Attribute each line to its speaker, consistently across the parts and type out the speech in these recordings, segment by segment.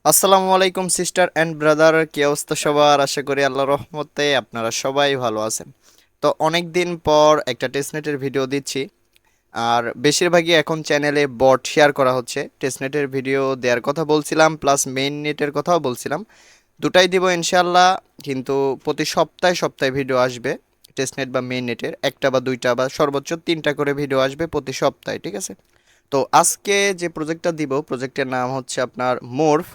Speaker 1: আসসালামু আলাইকুম sister and brother, কি অবস্থা সবার? আশা করি আল্লাহর রহমতে আপনারা সবাই ভালো আছেন। তো অনেক দিন পর একটা টেস্টনেটের ভিডিও দিচ্ছি। আর বেশিরভাগই এখন চ্যানেলে বট শেয়ার করা হচ্ছে। টেস্টনেটের ভিডিও দেওয়ার কথা বলছিলাম, প্লাস মেইন নেটের কথাও বলছিলাম। দুটাই দিব ইনশাল্লাহ। কিন্তু প্রতি সপ্তাহে সপ্তাহে ভিডিও আসবে। টেস্টনেট বা মেইন নেটের একটা বা দুইটা বা সর্বোচ্চ তিনটা করে ভিডিও আসবে প্রতি সপ্তাহে, ঠিক আছে? তো আজকে যে প্রজেক্টটা দিব, প্রজেক্টের নাম হচ্ছে আপনার মোরফ।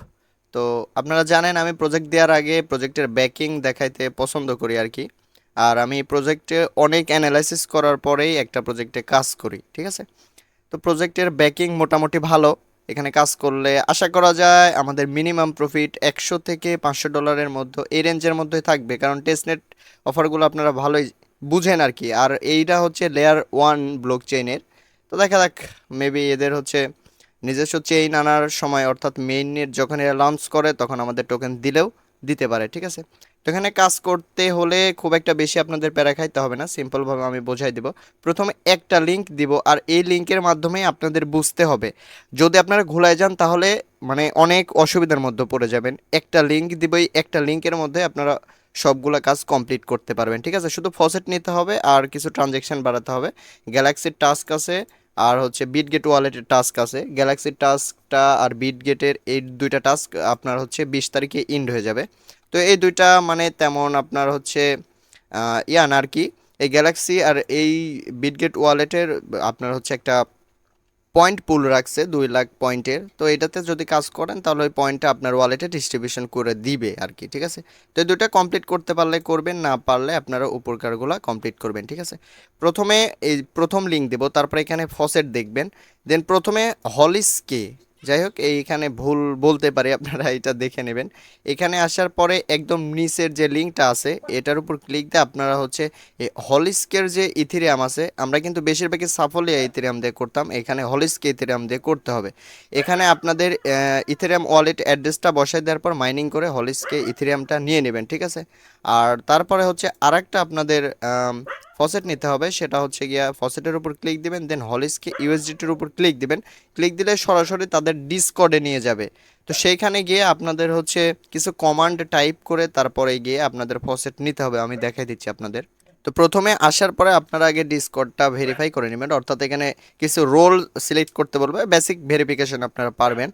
Speaker 1: তো আপনারা জানেন আমি প্রজেক্ট দেওয়ার আগে প্রজেক্টের ব্যাকিং দেখাইতে পছন্দ করি আর কি। আর আমি প্রজেক্টে অনেক অ্যানালাইসিস করার পরেই একটা প্রজেক্টে কাজ করি, ঠিক আছে? তো প্রজেক্টের ব্যাকিং মোটামুটি ভালো। এখানে কাজ করলে আশা করা যায় আমাদের মিনিমাম প্রফিট 100 থেকে $500 মধ্যে, এই রেঞ্জের মধ্যে থাকবে, কারণ টেস্টনেট অফারগুলো আপনারা ভালোই বুঝেন আর কি। আর এইটা হচ্ছে লেয়ার 1 ব্লক চেইনের। তো দেখা যাক, মেবি এদের হচ্ছে নিজস্ব চেইন আনার সময়, অর্থাৎ মেইন নেট যখন এরা লঞ্চ করে তখন আমাদের টোকেন দিলেও দিতে পারে, ঠিক আছে? তো এখানে কাজ করতে হলে খুব একটা বেশি আপনাদের প্যারা খাইতে হবে না, সিম্পলভাবে আমি বোঝাই দিব। প্রথমে একটা লিঙ্ক দিব, আর এই লিঙ্কের মাধ্যমেই আপনাদের বুঝতে হবে। যদি আপনারা ঘোলায় যান তাহলে মানে অনেক অসুবিধার মধ্যে পড়ে যাবেন। একটা লিঙ্ক দিব, এই একটা লিঙ্কের মধ্যে আপনারা সবগুলা কাজ কমপ্লিট করতে পারবেন, ঠিক আছে? শুধু ফসেট নিতে হবে আর কিছু ট্রানজ্যাকশন বাড়াতে হবে। গ্যালাক্সির টাস্ক আছে, আর হচ্ছে বিটগেট ওয়ালেটের টাস্ক আছে। গ্যালাক্সির টাস্কটা আর বিটগেটের এই দুইটা টাস্ক আপনার হচ্ছে 20 তারিখে ইন্ড হয়ে যাবে। তো এই দুইটা মানে তেমন আপনার হচ্ছে ইয়ান আর কি। এই গ্যালাক্সি আর এই বিটগেট ওয়ালেটের আপনার হচ্ছে একটা পয়েন্ট পুল রাখছে 2 লাখ পয়েন্টের। তো এটাতে যদি কাজ করেন তাহলে ওই পয়েন্টটা আপনার ওয়ালেটে ডিস্ট্রিবিউশন করে দিবে আর কি, ঠিক আছে? তো এই দুইটা কমপ্লিট করতে পারলে করবেন, না পারলে আপনারা উপরকারগুলো কমপ্লিট করবেন, ঠিক আছে? প্রথমে এই প্রথম লিঙ্ক দেবো, তারপরে এখানে ফসেট দেখবেন। দেন প্রথমে হলিসকে, যাই হোক এইখানে ভুল বলতে পারি, আপনারা এটা দেখে নেবেন। এখানে আসার পরে একদম নিচের যে লিঙ্কটা আছে এটার উপর ক্লিক দিয়ে আপনারা হচ্ছে এই হলিস্কের যে ইথেরিয়াম আছে, আমরা কিন্তু বেশিরভাগই সাফল্য ইথেরিয়াম দিয়ে করতাম, এখানে হলিস্কে ইথেরিয়াম দিয়ে করতে হবে। এখানে আপনাদের ইথেরিয়াম ওয়ালেট অ্যাড্রেসটা বসাই দেওয়ার পর মাইনিং করে হলিস্কে ইথেরিয়ামটা নিয়ে নেবেন, ঠিক আছে? আর তারপরে হচ্ছে আরেকটা আপনাদের ফসেট নিতে হবে, সেটা হচ্ছে গিয়া ফসেটের উপর ক্লিক দিবেন, দেন হলিস্কে ইউএসডিটির উপর ক্লিক দিবেন। ক্লিক দিলে সরাসরি তাদের ডিসকর্ডে নিয়ে যাবে। তো সেইখানে গিয়ে আপনাদের হচ্ছে কিছু কমান্ড টাইপ করে তারপরে গিয়ে আপনাদের ফসেট নিতে হবে, আমি দেখাই দিচ্ছি আপনাদের। তো প্রথমে আসার পরে আপনারা আগে ডিসকর্ডটা ভেরিফাই করে নেবেন, অর্থাৎ এখানে কিছু রোল সিলেক্ট করতে বলবে, বেসিক ভেরিফিকেশন আপনারা পারবেন।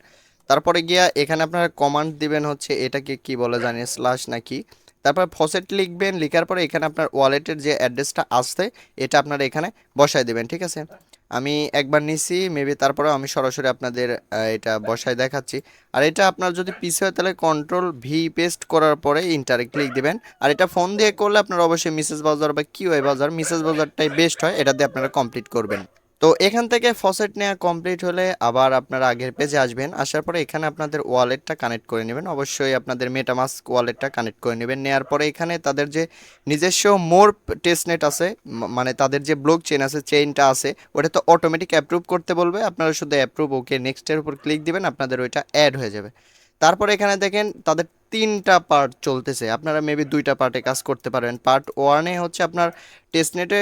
Speaker 1: তারপরে গিয়া এখানে আপনারা কমান্ড দিবেন হচ্ছে, এটাকে কি বলে জানি, স্ল্যাশ নাকি। তারপর ফসেট লিখবেন, লিখার পরে এখানে আপনার ওয়ালেটের যে অ্যাড্রেসটা আসছে এটা আপনারা এখানে বসায় দেবেন, ঠিক আছে? আমি একবার নিছি মেবি, তারপরেও আমি সরাসরি আপনাদের এটা বসায় দেখাচ্ছি। আর এটা আপনার যদি পিসি হয় তাহলে কন্ট্রোল V পেস্ট করার পরে ইন্টারে ক্লিক দিবেন। আর এটা ফোন দিয়ে করলে আপনার অবশ্যই মিসেস ব্রাউজার বা কিউআই ব্রাউজার, মিসেস ব্রাউজারটাই বেস্ট হয়, এটা দিয়ে আপনারা কমপ্লিট করবেন। তো এখান থেকে ফসেট নেওয়া কমপ্লিট হলে আবার আপনারা আগের পেজে আসবেন। আসার পরে এখানে আপনাদের ওয়ালেটটা কানেক্ট করে নেবেন, অবশ্যই আপনাদের মেটামাস্ক ওয়ালেটটা কানেক্ট করে নেবেন। নেওয়ার পরে এখানে তাদের যে নিজস্ব মোর টেস্টনেট আছে, মানে তাদের যে ব্লক চেইন আছে, চেইনটা আছে, ওটা তো অটোমেটিক অ্যাপ্রুভ করতে বলবে, আপনারা শুধু অ্যাপ্রুভ ওকে নেক্সটের উপর ক্লিক দিবেন, আপনাদের ওইটা অ্যাড হয়ে যাবে। তারপর এখানে দেখেন তাদের 3টা পার্ট চলতেছে, আপনারা মেবি 2টা পার্টে কাজ করতে পারবেন। পার্ট 1-এ হচ্ছে আপনার টেস্টনেটে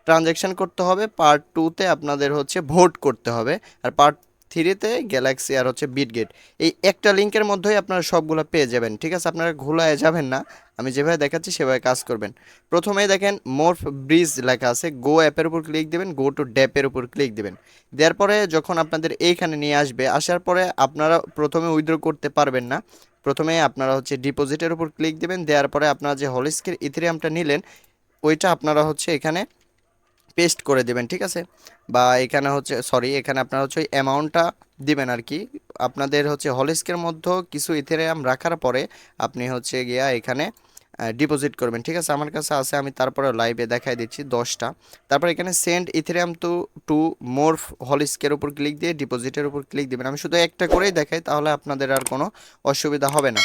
Speaker 1: ট্রানজ্যাকশন করতে হবে, পার্ট 2-তে আপনাদের হচ্ছে ভোট করতে হবে, আর পার্ট 3-তে গ্যালাক্সি আর হচ্ছে বিটগেট। এই একটা লিঙ্কের মধ্যেই আপনারা সবগুলো পেয়ে যাবেন, ঠিক আছে? আপনারা ঘোলায় যাবেন না, আমি যেভাবে দেখাচ্ছি সেভাবে কাজ করবেন। প্রথমেই দেখেন মোরফ ব্রিজ লেখা আছে, গো অ্যাপের উপর ক্লিক দেবেন, গো টু ড্যাপের উপর ক্লিক দেবেন। দেওয়ার পরে যখন আপনাদের এইখানে নিয়ে আসবে, আসার পরে আপনারা প্রথমে উইথড্র করতে পারবেন না। প্রথমে আপনারা হচ্ছে ডিপোজিটের উপর ক্লিক দেবেন, দেওয়ার পরে আপনারা যে হলিস্কের ইথেরিয়ামটা নিলেন ওইটা আপনারা হচ্ছে এখানে পেস্ট করে দেবেন, ঠিক আছে? বা এখানে হচ্ছে সরি, এখানে আপনারা হচ্ছে ওই অ্যামাউন্টটা দিবেন আর কি। আপনাদের হচ্ছে হলিস্কের মধ্যে কিছু ইথেরিয়াম রাখার পরে আপনি হচ্ছে গিয়া এখানে ডিপোজিট করবেন, ঠিক আছে? আমার কাছে আছে, আমি তারপরে লাইভে দেখাই দিচ্ছি 10টা। তারপর এখানে সেন্ড ইথেরিয়াম টু মোরফ হলিস্কের উপর ক্লিক দিয়ে ডিপোজিটের উপর ক্লিক দিবেন। আমি শুধু একটা করেই দেখাই, তাহলে আপনাদের আর কোনো অসুবিধা হবে না।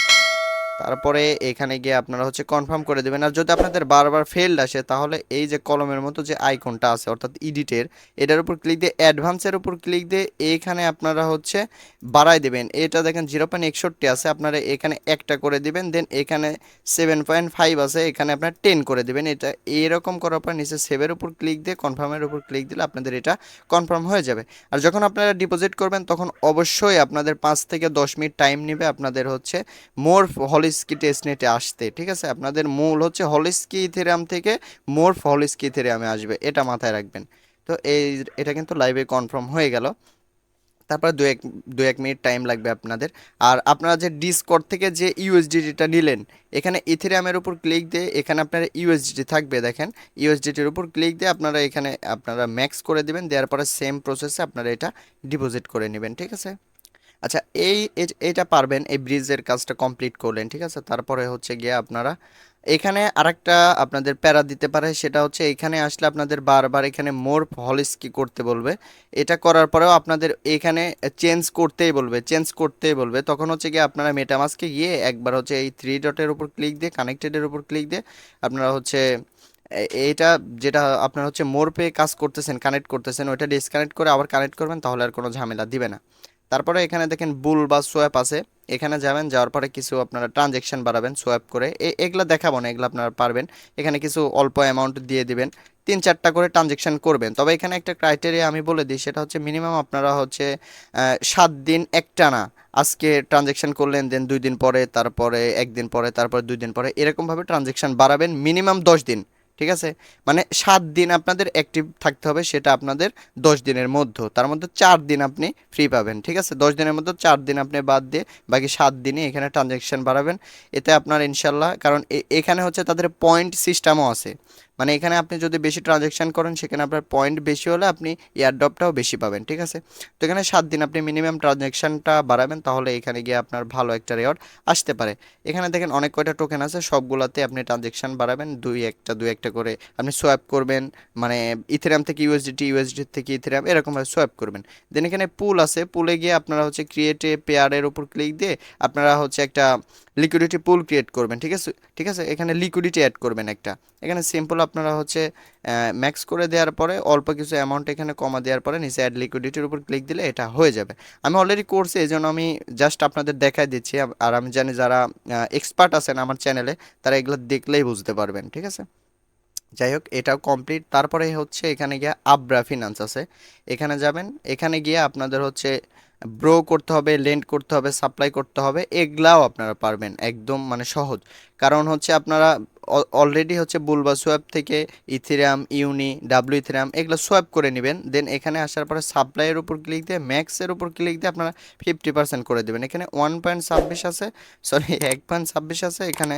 Speaker 1: তারপরে এখানে গিয়ে আপনারা হচ্ছে কনফার্ম করে দেবেন। আর যদি আপনাদের বারবার ফেলড আসে তাহলে এই যে কলমের মতো যে আইকনটা আছে অর্থাৎ এডিটের, এটার উপর ক্লিক দিয়ে অ্যাডভান্সের উপর ক্লিক দিয়ে এইখানে আপনারা হচ্ছে বাড়াই দেবেন। এটা দেখেন 0.61 আছে, আপনারা এখানে একটা করে দিবেন। দেন এখানে 7.5 আছে, এখানে আপনার 10 করে দিবেন। এটা এরকম করার পর নিচে সেভের উপর ক্লিক দিয়ে কনফার্মের উপর ক্লিক দিলে আপনাদের এটা কনফার্ম হয়ে যাবে। আর যখন আপনারা ডিপোজিট করবেন তখন অবশ্যই আপনাদের 5 থেকে 10 মিনিট টাইম নেবে আপনাদের হচ্ছে মোরফ হলিস্কি টেস্টনেটে আসতে। ঠিক আছে, আপনাদের মূল হচ্ছে হলিস্কি ইথেরিয়াম থেকে মোরফ হলিস্কি ইথেরিয়ামে আসবে, এটা মাথায় রাখবেন। তো এটা কিন্তু লাইভে কনফার্ম হয়ে গেল। তারপর দু এক মিনিট টাইম লাগবে আপনাদের। আর আপনারা যে ডিসকর্ড থেকে যে ইউএসডিটিটা নিলেন, এখানে ইথেরিয়ামের উপর ক্লিক দিয়ে এখানে আপনার ইউএসডিটি থাকবে, দেখেন ইউএসডিটির উপর ক্লিক দিয়ে আপনারা এখানে আপনারা ম্যাক্স করে দিবেন। দেওয়ার পরে সেম প্রসেসে আপনারা এটা ডিপোজিট করে নেবেন। ঠিক আছে, আচ্ছা এইটা পারবেন, এই ব্রিজের কাজটা কমপ্লিট করলেন। ঠিক আছে, তারপরে হচ্ছে গিয়ে আপনারা এখানে আরেকটা আপনাদের প্যারা দিতে পারে, সেটা হচ্ছে এখানে আসলে আপনাদের বারবার এখানে মোর হলিস্কি করতে বলবে। এটা করার পরেও আপনাদের এখানে চেঞ্জ করতেই বলবে। তখন হচ্ছে গিয়ে আপনারা মেটামাস্কে গিয়ে একবার হচ্ছে এই 3 ডটের উপর ক্লিক দিয়ে কানেক্টেডের উপর ক্লিক দিয়ে আপনারা হচ্ছে এইটা যেটা আপনার হচ্ছে মোর পে কাজ করতেছেন, কানেক্ট করতেছেন, ওইটা ডিসকানেক্ট করে আবার কানেক্ট করবেন, তাহলে আর কোনো ঝামেলা দিবে না। তারপরে এখানে দেখেন বুল বা সোয়াপ আছে, এখানে যাবেন, যাওয়ার পরে কিছু আপনারা ট্রানজেকশন বাড়াবেন সোয়াপ করে। এগুলা দেখাবো না, এগুলো আপনারা পারবেন। এখানে কিছু অল্প অ্যামাউন্ট দিয়ে দিবেন, 3-4টা করে ট্রানজেকশন করবেন। তবে এখানে একটা ক্রাইটেরিয়া আমি বলে দিই, সেটা হচ্ছে মিনিমাম আপনারা হচ্ছে 7 দিন একটানা আজকে ট্রানজেকশন করলেন, দেন 2 দিন পরে, তারপরে 1 দিন পরে, তারপর 2 দিন পরে, এরকমভাবে ট্রানজেকশন বাড়াবেন মিনিমাম 10 দিন। ঠিক আছে, মানে 7 দিন আপনাদের অ্যাক্টিভ থাকতে হবে, সেটা আপনাদের 10 দিনের মধ্যে, তার মধ্যে 4 দিন আপনি ফ্রি পাবেন। ঠিক আছে, 10 দিনের মধ্যে 4 দিন আপনি বাদ দিয়ে বাকি 7 দিনে এখানে ট্রানজ্যাকশন বাড়াবেন। এতে আপনার ইনশাল্লাহ, কারণ এখানে হচ্ছে তাদের পয়েন্ট সিস্টেমও আছে, মানে এখানে আপনি যদি বেশি ট্রানজ্যাকশন করেন সেখানে আপনার পয়েন্ট বেশি হলে আপনি এয়ারড্রপটাও বেশি পাবেন। ঠিক আছে, তো এখানে 7 দিন আপনি মিনিমাম ট্রানজ্যাকশনটা বাড়াবেন, তাহলে এখানে গিয়ে আপনার ভালো একটা রেওয়ার্ড আসতে পারে। এখানে দেখেন অনেক কয়টা টোকেন আছে, সবগুলাতে আপনি ট্রানজ্যাকশন বাড়াবেন, দুই একটা করে আপনি সোয়াপ করবেন, মানে ইথেরিয়াম থেকে ইউএসডিটি, ইউএসডিটি থেকে ইথেরিয়াম, এরকমভাবে সোয়াপ করবেন। দেন এখানে পুল আছে, পুলে গিয়ে আপনারা হচ্ছে ক্রিয়েট এ পেয়ারের উপর ক্লিক দিয়ে আপনারা হচ্ছে একটা লিকুইডিটি পুল ক্রিয়েট করবেন। ঠিক আছে, ঠিক আছে, এখানে লিকুইডিটি অ্যাড করবেন একটা। এখানে সিম্পল আপনারা হচ্ছে ম্যাক্স করে দেওয়ার পরে অল্প কিছু অ্যামাউন্ট এখানে কমা দেওয়ার পরে নিচে অ্যাড লিকুইডিটির উপর ক্লিক দিলে এটা হয়ে যাবে। আমি অলরেডি করছি, এই জন্য আমি জাস্ট আপনাদের দেখাই দিচ্ছি। আর আমি জানি যারা এক্সপার্ট আছেন আমার চ্যানেলে, তারা এগুলো দেখলেই বুঝতে পারবেন। ঠিক আছে, যাই হোক এটাও কমপ্লিট। তারপরে হচ্ছে এখানে গিয়ে আব্রা ফিনান্স আছে, এখানে যাবেন। এখানে গিয়ে আপনাদের হচ্ছে ব্রো করতে হবে, লেন্ড করতে হবে, সাপ্লাই করতে হবে, এগুলাও আপনারা পারবেন একদম, মানে সহজ। কারণ হচ্ছে আপনারা অলরেডি হচ্ছে বুলবা সোয়াপ থেকে ইথেরিয়াম, ইউনি, ডাব্লিউ ইথেরিয়াম এগুলো সোয়াপ করে নেবেন। দেন এখানে আসার পরে সাপ্লাইয়ের উপর ক্লিক দিয়ে ম্যাক্সের উপর ক্লিক দিয়ে আপনারা 50% করে দেবেন। এখানে 1.26 আছে, সরি 1.26 আছে, এখানে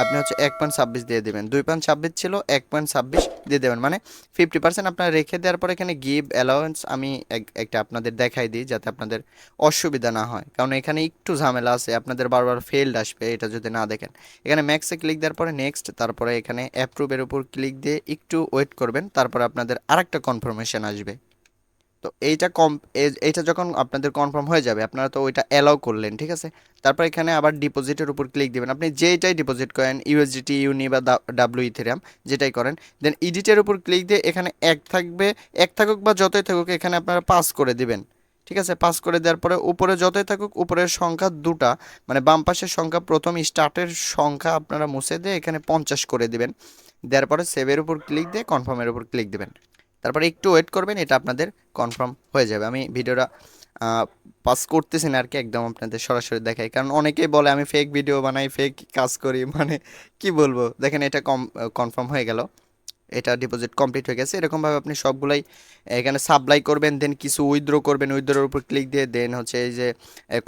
Speaker 1: আপনি হচ্ছে 1.26 দিয়ে দেবেন। 2.26 ছিল, 1.26 দিয়ে দেবেন, মানে 50% আপনারা রেখে দেওয়ার পর এখানে গিভ অ্যালাউন্স আমি একটা আপনাদের দেখাই দিই যাতে আপনাদের অসুবিধা না হয়, কারণ এখানে একটু ঝামেলা আছে, আপনাদের বারবার ফেলড আসবে এটা যদি না দেখেন। এখানে ম্যাক্সে ক্লিক দেওয়ার পরে নেক্সট, তারপরে এখানে অ্যাপ্রুভের উপর ক্লিক দিয়ে একটু ওয়েট করবেন, তারপরে আপনাদের আরেকটা কনফার্মেশন আসবে। তো এইটা যখন আপনাদের কনফার্ম হয়ে যাবে, আপনারা তো ওইটা অ্যালাউ করলেন। ঠিক আছে, তারপর এখানে আবার ডিপোজিটের উপর ক্লিক দিবেন, আপনি যেইটাই ডিপোজিট করেন, ইউএসডিটি, ইউনি বা ডাব্লিউ ইথেরিয়াম যেটাই করেন। দেন ইডিটের উপর ক্লিক দিয়ে এখানে এক থাকবে, এক থাকুক বা যতই থাকুক এখানে আপনারা পাস করে দিবেন। ঠিক আছে, পাস করে দেওয়ার পরে উপরে যতই থাকুক উপরের সংখ্যা দুটা, মানে বাম পাশের সংখ্যা প্রথম স্টার্টের সংখ্যা আপনারা মুছে দিয়ে এখানে 50 করে দিবেন। দেওয়ার পরে সেভের উপর ক্লিক দিয়ে কনফার্মের উপর ক্লিক দিবেন। তারপরে একটু ওয়েট করবেন, এটা আপনাদের কনফার্ম হয়ে যাবে। আমি ভিডিওটা পাস করতেছি না আর কি, একদম আপনাদের সরাসরি দেখাই, কারণ অনেকেই বলে আমি ফেক ভিডিও বানাই, ফেক কাজ করি, মানে কি বলবো। দেখেন এটা কনফার্ম হয়ে গেল, এটা ডিপোজিট কমপ্লিট হয়ে গেছে। এরকমভাবে আপনি সবগুলাই এখানে সাপ্লাই করবেন, দেন কিছু উইথড্র করবেন, উইথড্রোর উপর ক্লিক দিয়ে দেন হচ্ছে এই যে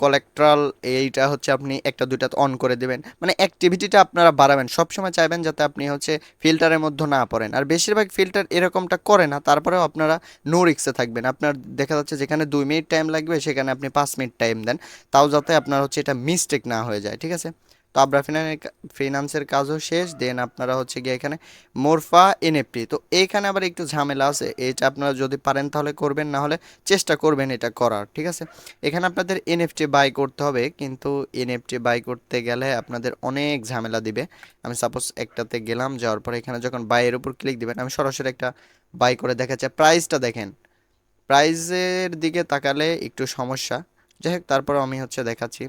Speaker 1: কোলাটেরাল, এইটা হচ্ছে আপনি একটা দুইটা অন করে দেবেন, মানে অ্যাক্টিভিটিটা আপনারা বাড়াবেন। সবসময় চাইবেন যাতে আপনি হচ্ছে ফিল্টারের মধ্যে না পড়েন, আর বেশিরভাগ ফিল্টার এরকমটা করে না, তারপরেও আপনারা নো রিক্সে থাকবেন। আপনার দেখা যাচ্ছে যেখানে 2 মিনিট টাইম লাগবে সেখানে আপনি 5 মিনিট টাইম দেন, তাও যাতে আপনার হচ্ছে এটা মিস্টেক না হয়ে যায়। ঠিক আছে, তো আবরা ফিনান্সের কাজও শেষ। দেন আপনারা হচ্ছে গিয়ে এখানে মোরফা এনএফটি, তো এইখানে আবার একটু ঝামেলা আছে, এটা আপনারা যদি পারেন তাহলে করবেন, না হলে চেষ্টা করবেন এটা করার, ঠিক আছে। এখানে আপনাদের এনএফটি বাই করতে হবে, কিন্তু এনএফটি বাই করতে গেলে আপনাদের অনেক ঝামেলা দিবে। আমি সাপোজ একটাতে গেলাম, যাওয়ার পরে এখানে যখন বাইয়ের উপর ক্লিক দিবেন, আমি সরাসরি একটা বাই করে দেখাচ্ছি, প্রাইসটা দেখেন, প্রাইজের দিকে তাকালে একটু সমস্যা। যাই হোক, তারপরেও আমি হচ্ছে দেখাচ্ছি।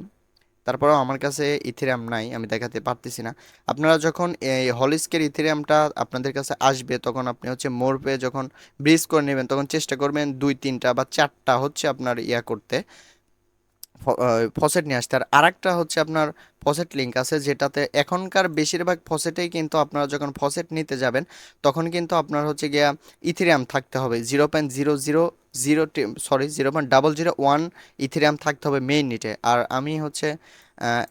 Speaker 1: তারপরেও আমার কাছে ইথেরিয়াম নাই, আমি দেখাতে পারতেছি না। আপনারা যখন এই হলিস্কের ইথেরিয়ামটা আপনাদের কাছে আসবে, তখন আপনি হচ্ছে মোর পে যখন ব্রিজ করে নেবেন, তখন চেষ্টা করবেন 2 3টা বা 4টা হচ্ছে আপনার ইয়া করতে, ফসেট নিয়ে আসতে। আর আরেকটা হচ্ছে আপনার ফসেট লিঙ্ক আছে, যেটাতে এখনকার বেশিরভাগ ফসেটেই কিন্তু আপনারা যখন ফসেট নিতে যাবেন, তখন কিন্তু আপনার হচ্ছে গিয়া ইথেরিয়াম থাকতে হবে 0.00 সরি 0.001 ইথেরিয়াম থাকতে হবে মেইন নিটে। আর আমি হচ্ছে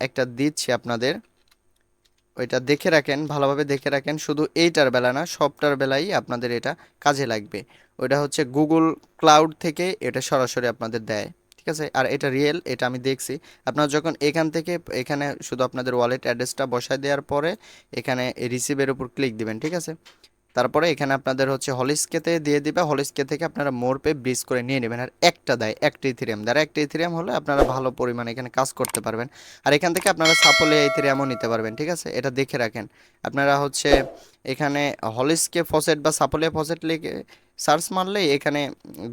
Speaker 1: একটা দিচ্ছি আপনাদের, ওইটা দেখে রাখেন, ভালোভাবে দেখে রাখেন, শুধু এইটার বেলা না, সবটার বেলাই আপনাদের এটা কাজে লাগবে। ওইটা হচ্ছে গুগল ক্লাউড থেকে এটা সরাসরি আপনাদের দেয়, ঠিক আছে। আর এটা রিয়েল, এটা আমি দেখছি। আপনারা যখন এখান থেকে এখানে শুধু আপনাদের ওয়ালেট অ্যাড্রেসটা বসায় দেওয়ার পরে এখানে রিসিভের উপর ক্লিক দিবেন, ঠিক আছে। তারপরে এখানে আপনাদের হচ্ছে হলিস্কেতে দিয়ে দিবে, হলিস্কে থেকে আপনারা মোর পে ব্রিজ করে নিয়ে নেবেন। আর একটা দেয়, একটা ইথেরিয়াম দেয়, একটা ইথেরিয়াম হলে আপনারা ভালো পরিমাণে এখানে কাজ করতে পারবেন। আর এখান থেকে আপনারা সাপোলে ইথেরিয়ামও নিতে পারবেন, ঠিক আছে। এটা দেখে রাখেন। আপনারা হচ্ছে এখানে হলিস্কে ফসেট বা সাপোলে ফসেট লিখে সার্চ মারলেই এখানে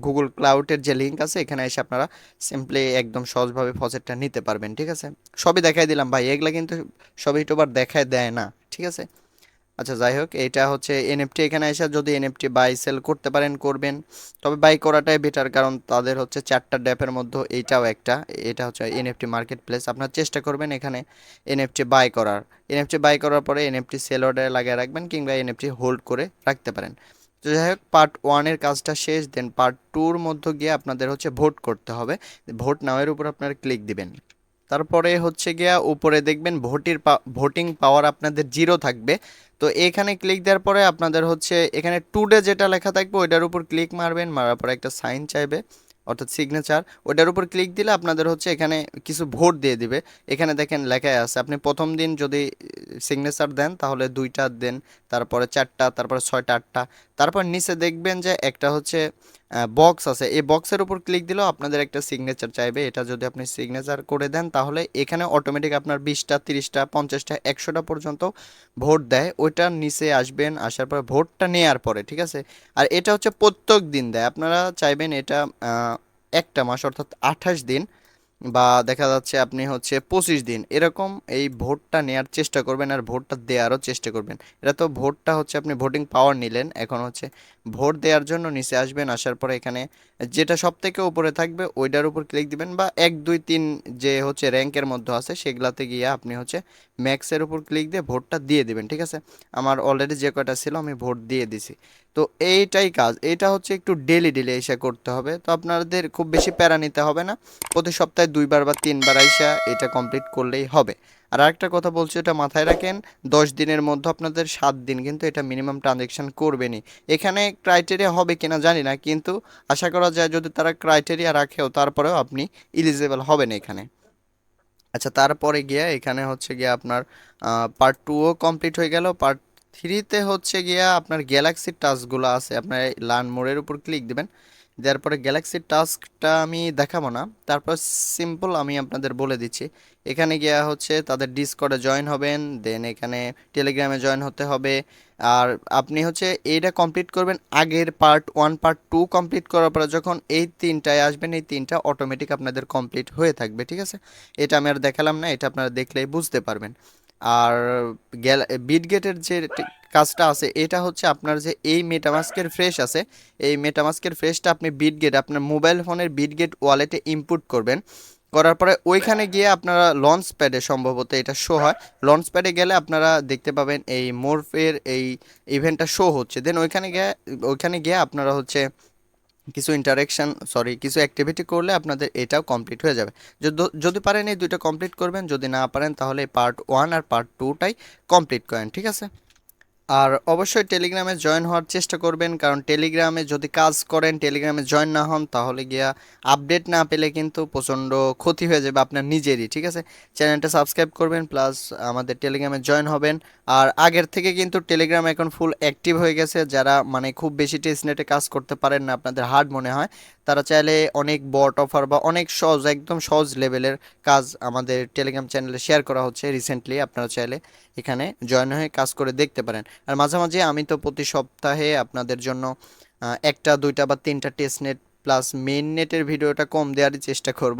Speaker 1: গুগল ক্লাউডের যে লিঙ্ক আছে, এখানে এসে আপনারা সিম্পলি একদম সহজভাবে ফসেটটা নিতে পারবেন, ঠিক আছে। সবই দেখাই দিলাম ভাই, এগুলা কিন্তু সব ইউটিউবার দেখায় দেয় না, ঠিক আছে। আচ্ছা, যাই হোক, এটা হচ্ছে এনএফটি, এখানে এসে যদি এনএফটি বাই সেল করতে পারেন করবেন, তবে বাই করাটাই বেটার, কারণ তাদের হচ্ছে 4টা ড্যাপের মধ্যে এইটাও একটা। এটা হচ্ছে এনএফটি মার্কেট প্লেস, আপনার চেষ্টা করবেন এখানে এনএফটি বাই করার। এনএফটি বাই করার পরে এনএফটি সেল অর্ডারে লাগিয়ে রাখবেন, কিংবা এনএফটি হোল্ড করে রাখতে পারেন। তো যাই হোক, পার্ট 1-এর কাজটা শেষ। দেন পার্ট 2-র মধ্যে গিয়ে আপনাদের হচ্ছে ভোট করতে হবে। ভোট নাওয়ের উপর আপনারা ক্লিক দিবেন। তারপরে হচ্ছে গিয়া উপরে দেখবেন ভোটিং পাওয়ার আপনাদের 0 থাকবে। তো এখানে ক্লিক দেওয়ার পরে আপনাদের হচ্ছে এখানে টুডে যেটা লেখা থাকবে ওইটার উপর ক্লিক মারবেন, মারার পরে একটা সাইন চাইবে, অর্থাৎ সিগনেচার, ওইটার উপর ক্লিক দিলে আপনাদের হচ্ছে এখানে কিছু ভোট দিয়ে দিবে। এখানে দেখেন লেখাই আছে, আপনি প্রথম দিন যদি সিগনেচার দেন তাহলে 2টা দেন, তারপরে 4টা, তারপরে 6টা, 8টা। তারপর নিচে দেখবেন যে একটা হচ্ছে বক্স আছে, এই বক্সের উপর ক্লিক দিলেও আপনাদের একটা সিগনেচার চাইবে। এটা যদি আপনি সিগনেচার করে দেন তাহলে এখানে অটোমেটিক আপনার 20টা, 30টা, 50টা, 100টা পর্যন্ত ভোট দেয়। ওইটার নিচে আসবেন, আসার পরে ভোটটা নেওয়ার পরে, ঠিক আছে। আর এটা হচ্ছে প্রত্যেক দিন দেয়, আপনারা চাইবেন এটা একটা মাস অর্থাৎ 28 দিন, বা দেখা যাচ্ছে আপনি হচ্ছে 25 দিন এরকম এই ভোটটা নেয়ার চেষ্টা করবেন, আর ভোটটা দেওয়ারও চেষ্টা করবেন। এটা তো ভোটটা হচ্ছে আপনি ভোটিং পাওয়ার নিলেন, এখন হচ্ছে ভোট দেওয়ার জন্য নিচে আসবেন, আসার পরে এখানে যেটা সব থেকে উপরে থাকবে ওইটার উপর ক্লিক দিবেন, বা 1 2 3 যে হচ্ছে র্যাঙ্কের মধ্যে আছে সেগুলাতে গিয়ে আপনি হচ্ছে ম্যাক্সের উপর ক্লিক দিয়ে ভোটটা দিয়ে দিবেন, ঠিক আছে। আমার অলরেডি যে কয়টা ছিল আমি ভোট দিয়ে দিছি। তো এইটাই কাজ, এটা হচ্ছে একটু ডেলি ডেলি এসে করতে হবে, তো আপনাদের খুব বেশি প্যারা নিতে হবে না, প্রতি সপ্তাহে 2বার বা 3বার আইসা এটা কমপ্লিট করলেই হবে। আর আরেকটা কথা বলছি, এটা মাথায় রাখেন, 10 দিনের মধ্যে আপনাদের 7 দিন কিন্তু এটা মিনিমাম ট্রানজেকশন করবেনই। এখানে ক্রাইটেরিয়া হবে কিনা জানি না, কিন্তু আশা করা যায় যদি তারা ক্রাইটেরিয়া রাখেও তারপরেও আপনি ইলিজিবল হবেন এখানে। আচ্ছা, তারপরে গিয়া এখানে হচ্ছে গিয়া আপনার পার্ট 2ও কমপ্লিট হয়ে গেল। পার্ট 3-তে হচ্ছে গিয়া আপনার গ্যালাক্সির টাস্কগুলো আছে, আপনার লার্ন মোড়ের উপর ক্লিক দিবেন। দেওয়ার পরে গ্যালাক্সির টাস্কটা আমি দেখাবো না, তারপর সিম্পল আমি আপনাদের বলে দিচ্ছি। এখানে গিয়া হচ্ছে তাদের ডিসকর্ডে জয়েন হবেন, দেন এখানে টেলিগ্রামে জয়েন হতে হবে। আর আপনি হচ্ছে এইটা কমপ্লিট করবেন, আগের পার্ট 1 পার্ট 2 কমপ্লিট করার পরে যখন এই 3টায় আসবেন, এই 3টা অটোমেটিক আপনাদের কমপ্লিট হয়ে থাকবে, ঠিক আছে। এটা আমি আর দেখালাম না, এটা আপনারা দেখলেই বুঝতে পারবেন। আর বিটগেটের যে কাজটা আছে, এটা হচ্ছে আপনার যে এই মেটামাস্কের ফ্রেশ আছে, এই মেটামাস্কের ফ্রেশটা আপনি বিটগেট আপনার মোবাইল ফোনের বিটগেট ওয়ালেটে ইনপুট করবেন। করার পরে ওইখানে গিয়ে আপনারা লঞ্চ প্যাডে সম্ভবত এটা শো হয়, লঞ্চ প্যাডে গেলে আপনারা দেখতে পাবেন এই মোরফের এই ইভেন্টটা শো হচ্ছে। দেন ওইখানে গিয়ে আপনারা হচ্ছে কিছু অ্যাক্টিভিটি করলে আপনাদের এটাও কমপ্লিট হয়ে যাবে। যদি পারেন এই 2টা কমপ্লিট করবেন, যদি না পারেন তাহলে পার্ট 1 আর পার্ট 2টাই কমপ্লিট করেন, ঠিক আছে। আর অবশ্যই টেলিগ্রামে জয়েন হওয়ার চেষ্টা করবেন, কারণ টেলিগ্রামে যদি কাজ করেন, টেলিগ্রামে জয়েন না হন, তাহলে গিয়া আপডেট না পেলে কিন্তু প্রচণ্ড ক্ষতি হয়ে যাবে আপনার নিজেরই। ঠিক আছে, চ্যানেলটা সাবস্ক্রাইব করবেন, প্লাস আমাদের টেলিগ্রামে জয়েন হবেন। আর আগের থেকে কিন্তু টেলিগ্রাম এখন ফুল অ্যাক্টিভ হয়ে গেছে। যারা মানে খুব বেশি টেস্টনেটে কাজ করতে পারেন না, আপনাদের হার্ড মনে হয়, তারা চাইলে অনেক বট অফার বা অনেক সহজ, একদম সহজ লেভেলের কাজ আমাদের টেলিগ্রাম চ্যানেলে শেয়ার করা হচ্ছে রিসেন্টলি। আপনারা চাইলে এখানে জয়েন হয়ে কাজ করে দেখতে পারেন। আর মাঝে মাঝে আমি তো প্রতি সপ্তাহে আপনাদের জন্য একটা দুইটা বা তিনটা টেস্ট নেট প্লাস মেইন নেটের ভিডিওটা কম দেওয়ারই চেষ্টা করব।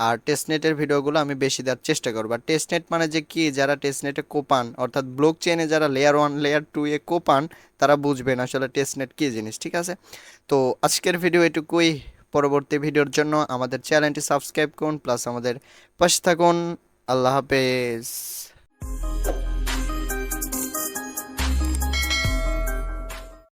Speaker 1: আর টেস্ট নেটের ভিডিওগুলো আমি বেশি দেওয়ার চেষ্টা করব। আর টেস্ট নেট মানে যে কি, যারা টেস্ট নেটে কোপান, অর্থাৎ ব্লক চেইনে যারা লেয়ার 1 লেয়ার 2 এ কোপান, তারা বুঝবেন আসলে টেস্ট নেট কী জিনিস। ঠিক আছে, তো আজকের ভিডিও এটুকুই। পরবর্তী ভিডিওর জন্য আমাদের চ্যানেলটি সাবস্ক্রাইব করুন, প্লাস আমাদের পাশে থাকুন। আল্লাহ হাফেজ।